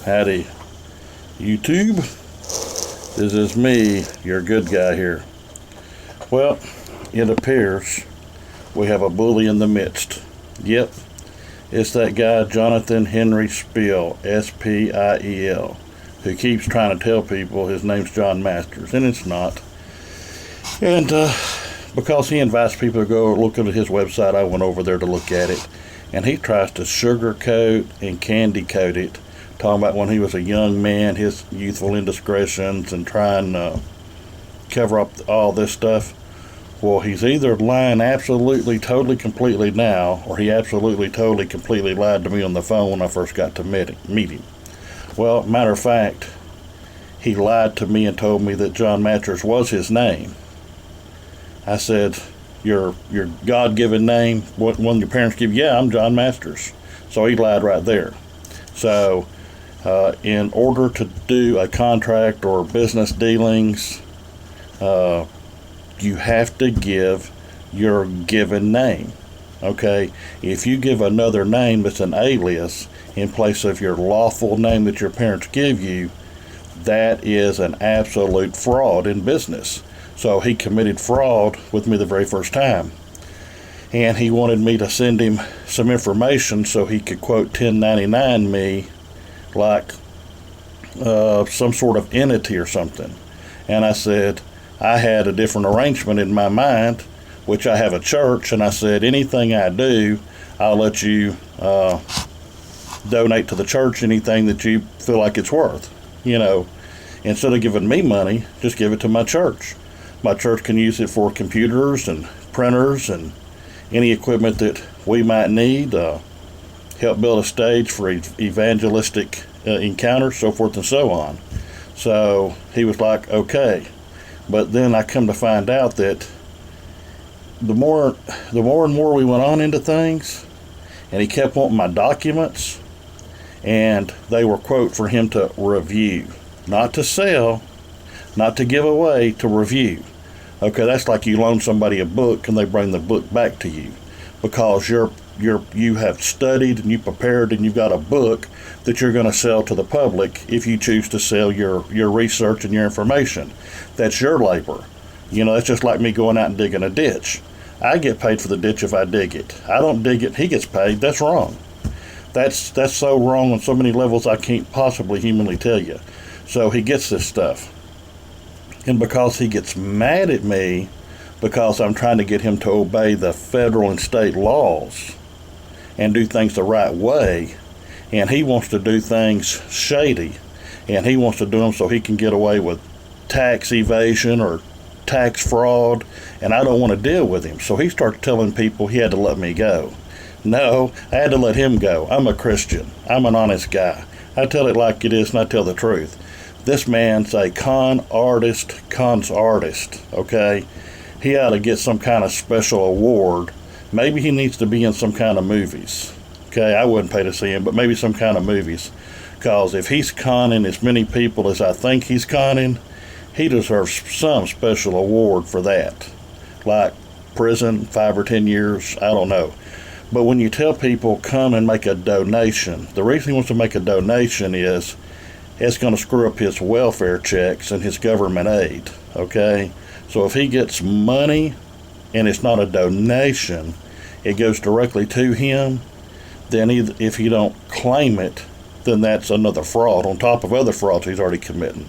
Howdy, YouTube. This is me, your good guy here. Well, it appears we have a bully in the midst. Yep, it's that guy Johnathan Henry Speil, S-P-I-E-L, who keeps trying to tell people his name's John Masters, and it's not. And because he invites people to go look at his website, I went over there to look at it, and he tries to sugarcoat and candy coat it, talking about when he was a young man, his youthful indiscretions, and trying to cover up all this stuff. Well, he's either lying absolutely, totally, completely now, or he absolutely, totally, completely lied to me on the phone when I first got to meet him. Well, matter of fact, he lied to me and told me that John Masters was his name. I said, your God-given name, what one your parents give you? Yeah, I'm John Masters. So he lied right there. So in order to do a contract or business dealings, you have to give your given name. Okay? If you give another name that's an alias in place of your lawful name that your parents give you, that is an absolute fraud in business. So he committed fraud with me the very first time. And he wanted me to send him some information so he could, quote, 1099 me like some sort of entity or something. And I said, I had a different arrangement in my mind, which I have a church, and I said, anything I do, I'll let you donate to the church anything that you feel like it's worth. You know, instead of giving me money, just give it to my church. My church can use it for computers and printers and any equipment that we might need, help build a stage for evangelistic encounters, so forth and so on. So he was like, okay. But then I come to find out that the more and more we went on into things, and he kept wanting my documents, and they were, quote, for him to review, not to sell, not to give away, to review. Okay, that's like you loan somebody a book and they bring the book back to you because you have studied and you prepared and you've got a book that you're going to sell to the public if you choose to sell your research and your information. That's your labor. You know, that's just like me going out and digging a ditch. I get paid for the ditch if I dig it. I don't dig it, he gets paid. That's wrong. That's so wrong on so many levels I can't possibly humanly tell you. So he gets this stuff. And because he gets mad at me because I'm trying to get him to obey the federal and state laws and do things the right way, and he wants to do things shady, and he wants to do them so he can get away with tax evasion or tax fraud, and I don't want to deal with him. So he started telling people he had to let me go. No, I had to let him go. I'm a Christian. I'm an honest guy. I tell it like it is, and I tell the truth. This man's a con's artist, okay? He ought to get some kind of special award. Maybe he needs to be in some kind of movies. Okay, I wouldn't pay to see him, but maybe some kind of movies. Because if he's conning as many people as I think he's conning, he deserves some special award for that. Like prison, 5 or 10 years, I don't know. But when you tell people come and make a donation, the reason he wants to make a donation is it's going to screw up his welfare checks and his government aid, okay? So if he gets money and it's not a donation, it goes directly to him, then if he don't claim it, then that's another fraud on top of other frauds he's already committing.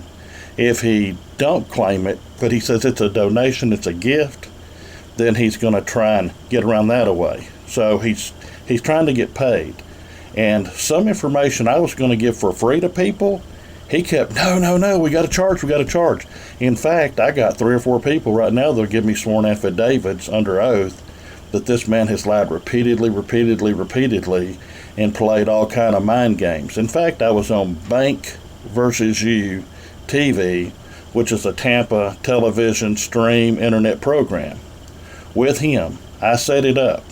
If he don't claim it, but he says it's a donation, it's a gift, then he's going to try and get around that away. So he's trying to get paid. And some information I was going to give for free to people, he kept, no, we got to charge. In fact, I got 3 or 4 people right now that'll give me sworn affidavits under oath that this man has lied repeatedly, and played all kind of mind games. In fact, I was on Bank versus You TV, which is a Tampa television stream internet program, with him. I set it up.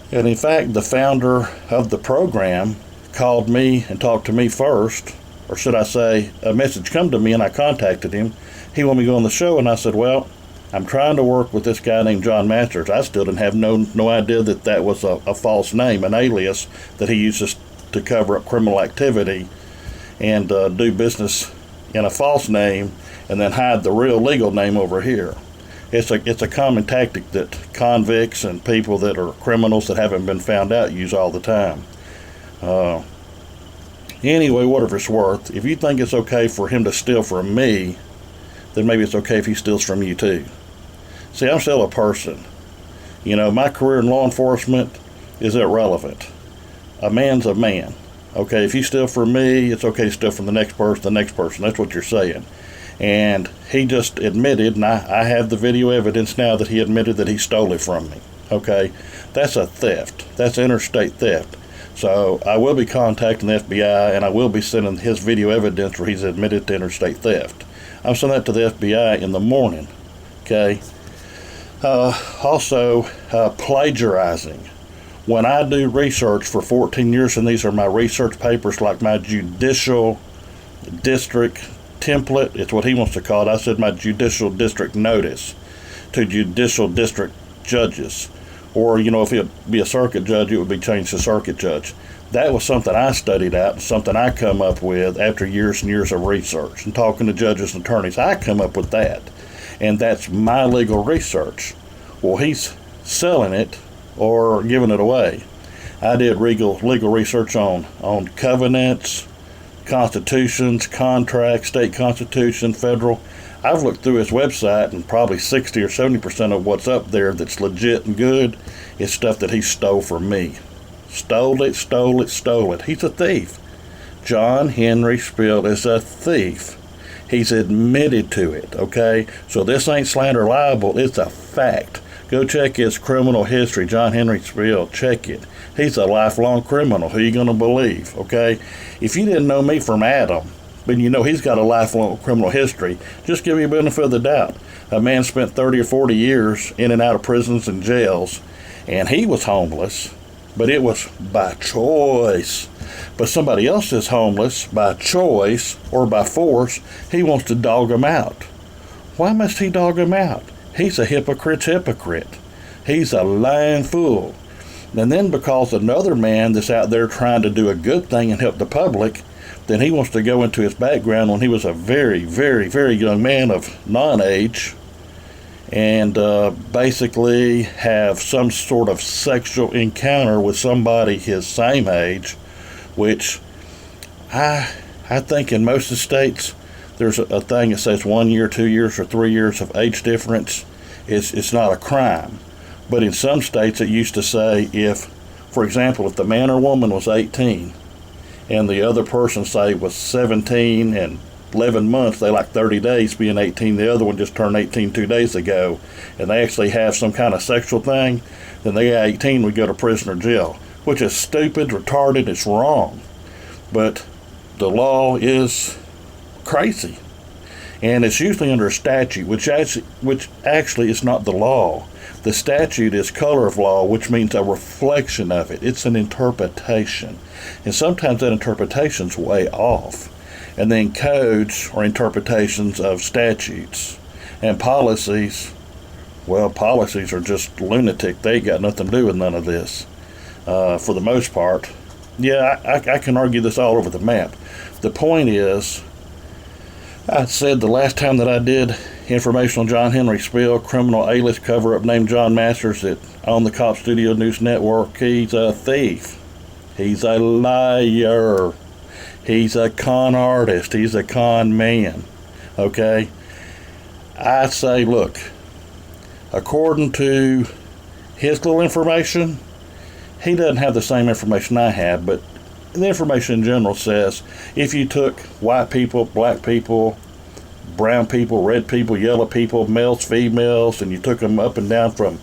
And in fact, the founder of the program called me and talked to me first, or should I say, a message come to me and I contacted him. He wanted me to go on the show, and I said, well, I'm trying to work with this guy named John Masters. I still didn't have no idea that was a false name, an alias that he uses to cover up criminal activity and do business in a false name and then hide the real legal name over here. It's a common tactic that convicts and people that are criminals that haven't been found out use all the time. Anyway, whatever it's worth, if you think it's okay for him to steal from me, then maybe it's okay if he steals from you too. See, I'm still a person. You know, my career in law enforcement is irrelevant. A man's a man. Okay, if you steal from me, it's okay to steal from the next person. That's what you're saying. And he just admitted, and I have the video evidence now that he admitted that he stole it from me. Okay, that's a theft. That's interstate theft. So I will be contacting the FBI, and I will be sending his video evidence where he's admitted to interstate theft. I'm sending that to the FBI in the morning. Okay. Also, plagiarizing. When I do research for 14 years, and these are my research papers, like my judicial district template, it's what he wants to call it. I said my judicial district notice to judicial district judges. Or, you know, if it'd be a circuit judge, it would be changed to circuit judge. That was something I studied out, and something I come up with after years and years of research and talking to judges and attorneys. I come up with that, and that's my legal research. Well, he's selling it or giving it away. I did legal research on covenants, constitutions, contracts, state constitution, federal. I've looked through his website, and probably 60 or 70% of what's up there that's legit and good is stuff that he stole from me. Stole it. He's a thief. John Henry Speil is a thief. He's admitted to it, okay? So this ain't slander libel, it's a fact. Go check his criminal history, John Henry Speil, check it. He's a lifelong criminal. Who are you going to believe, okay? If you didn't know me from Adam, but you know he's got a lifelong criminal history, just give me a benefit of the doubt. A man spent 30 or 40 years in and out of prisons and jails, and he was homeless, but it was by choice. But somebody else is homeless by choice or by force. He wants to dog him out. Why must he dog him out? He's a hypocrite's hypocrite. He's a lying fool. And then because another man that's out there trying to do a good thing and help the public, then he wants to go into his background when he was a very, very, very young man of non-age and basically have some sort of sexual encounter with somebody his same age, which I think in most of the states there's a thing that says 1 year, 2 years, or 3 years of age difference. It's not a crime. But in some states it used to say if, for example, if the man or woman was 18 and the other person, say, was 17 and 11 months, they like 30 days being 18, the other one just turned 18 2 days ago, and they actually have some kind of sexual thing, then they got 18 would go to prison or jail, which is stupid, retarded, it's wrong. But the law is crazy. And it's usually under a statute, which actually is not the law. The statute is color of law, which means a reflection of it. It's an interpretation. And sometimes that interpretation's way off. And then codes or interpretations of statutes. And policies, well, policies are just lunatic. They ain't got nothing to do with none of this, for the most part. Yeah, I can argue this all over the map. The point is, I said the last time that I did information on John Henry Speil, criminal A-list cover-up named John Masters on the Cop Studio News Network, he's a thief. He's a liar. He's a con artist. He's a con man. Okay? I say, look, according to his little information, he doesn't have the same information I have, but the information in general says if you took white people, black people, brown people, red people, yellow people, males, females, and you took them up and down from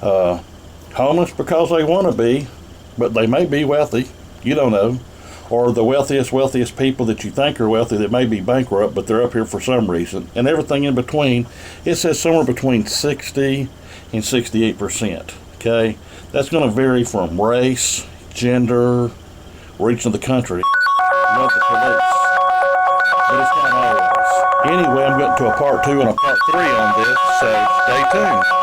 homeless because they want to be, but they may be wealthy, you don't know, or the wealthiest people that you think are wealthy that may be bankrupt, but they're up here for some reason, and everything in between, it says somewhere between 60 and 68%, okay? That's going to vary from race, gender, region of the country, not the police. But it's not always. Anyway, I'm getting to a part 2 and a part 3 on this, so stay tuned.